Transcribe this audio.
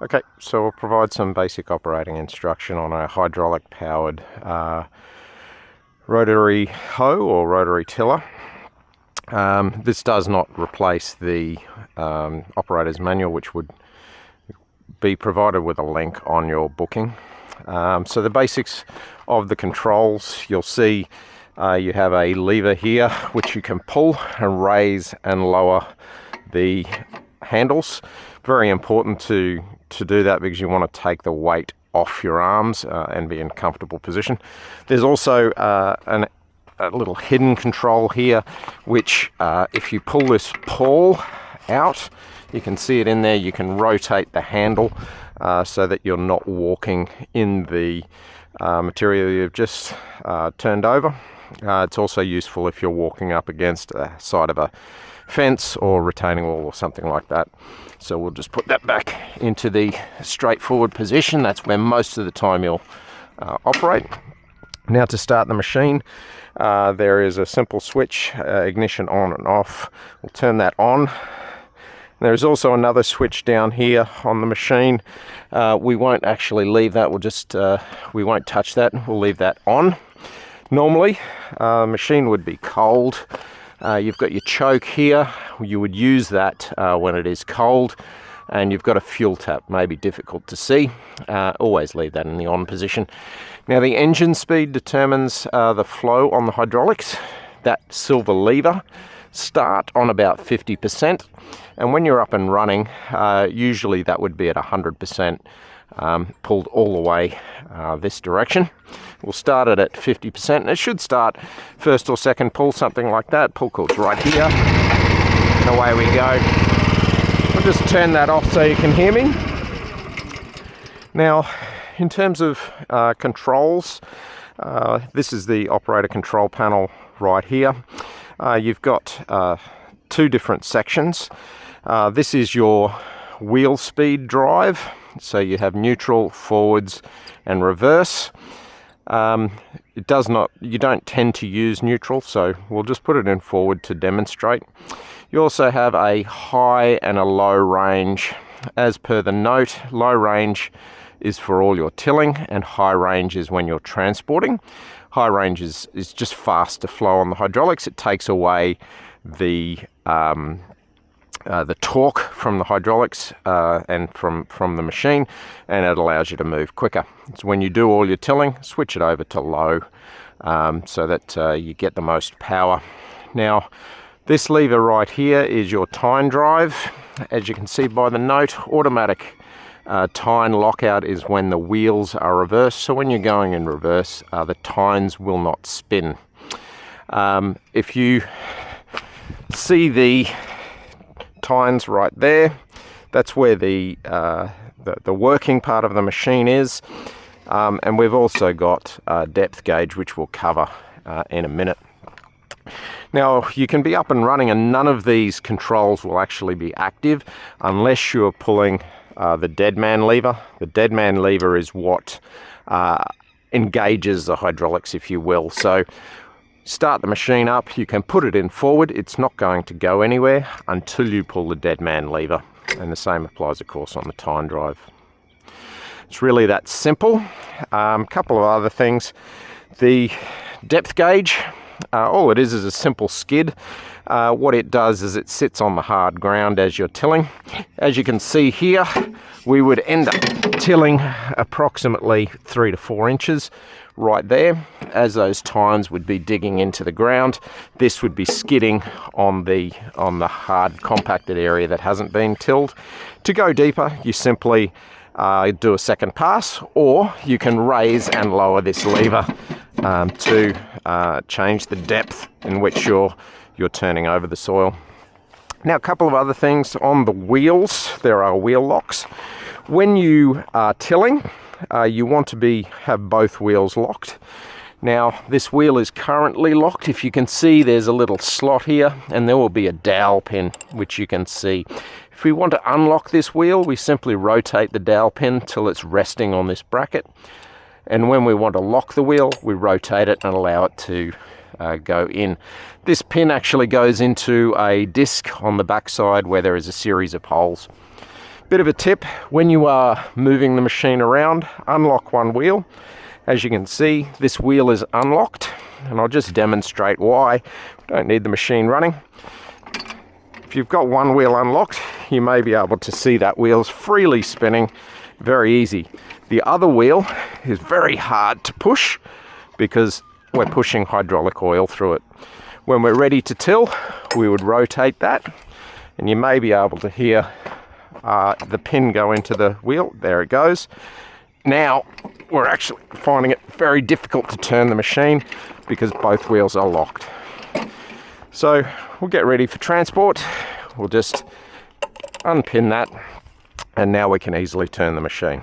Okay, so we'll provide some basic operating instruction on a hydraulic powered rotary hoe or rotary tiller. This does not replace the operator's manual, which would be provided with a link on your booking. So the basics of the controls, you'll see you have a lever here which you can pull and raise and lower the handles. Very important to do that because you want to take the weight off your arms and be in a comfortable position. There's also a little hidden control here which if you pull this pawl out, you can see it in there, you can rotate the handle so that you're not walking in the material you've just turned over. It's also useful if you're walking up against the side of a fence or retaining wall or something like that. So we'll just put that back into the straightforward position. That's where most of the time you'll operate. Now to start the machine, there is a simple switch, ignition on and off. We'll turn that on. There's also another switch down here on the machine. We won't actually leave that, we won't touch that, we'll leave that on. Normally, the machine would be cold. You've got your choke here, you would use that when it is cold, and you've got a fuel tap, maybe difficult to see. Always leave that in the on position. Now the engine speed determines the flow on the hydraulics. That silver lever start on about 50%, and when you're up and running, usually that would be at 100%, pulled all the way this direction. We'll start it at 50%, and it should start first or second pull, something like that. Pull cord's right here, and away we go. I'll just turn that off so you can hear me. Now, in terms of controls, this is the operator control panel right here. You've got two different sections. This is your wheel speed drive, so you have neutral, forwards and reverse. You don't tend to use neutral, so we'll just put it in forward to demonstrate. You also have a high and a low range. As per the note, low range is for all your tilling and high range is when you're transporting. High range is just faster flow on the hydraulics. It takes away the torque from the hydraulics and from the machine, and it allows you to move quicker. So when you do all your tilling, switch it over to low so that you get the most power. Now this lever right here is your tine drive. As you can see by the note, automatic tine lockout is when the wheels are reversed. So when you're going in reverse, the tines will not spin. If you see the tines right there, that's where the working part of the machine is, and we've also got a depth gauge which we'll cover in a minute. Now you can be up and running and none of these controls will actually be active unless you're pulling the dead man lever. The dead man lever is what engages the hydraulics, if you will. So start the machine up, you can put it in forward, it's not going to go anywhere until you pull the dead man lever, and the same applies of course on the tine drive. It's really that simple. Couple of other things. The depth gauge, all it is a simple skid. What it does is it sits on the hard ground as you're tilling. As you can see here, we would end up tilling approximately 3 to 4 inches right there. As those tines would be digging into the ground, this would be skidding on the hard compacted area that hasn't been tilled. To go deeper, you simply do a second pass, or you can raise and lower this lever to change the depth in which you're turning over the soil. Now a couple of other things on the wheels. There are wheel locks. When you are tilling, you want to have both wheels locked. Now this wheel is currently locked. If you can see, there's a little slot here and there will be a dowel pin which you can see. If we want to unlock this wheel, we simply rotate the dowel pin till it's resting on this bracket, and when we want to lock the wheel, we rotate it and allow it to go in. This pin actually goes into a disc on the back side where there is a series of holes. Bit of a tip, when you are moving the machine around, unlock one wheel. As you can see, this wheel is unlocked, and I'll just demonstrate why. We don't need the machine running. If you've got one wheel unlocked, you may be able to see that wheel's freely spinning, very easy. The other wheel is very hard to push because we're pushing hydraulic oil through it. When we're ready to till, we would rotate that, and you may be able to hear the pin go into the wheel. There it goes. Now we're actually finding it very difficult to turn the machine because both wheels are locked. So we'll get ready for transport. We'll just unpin that, and now we can easily turn the machine.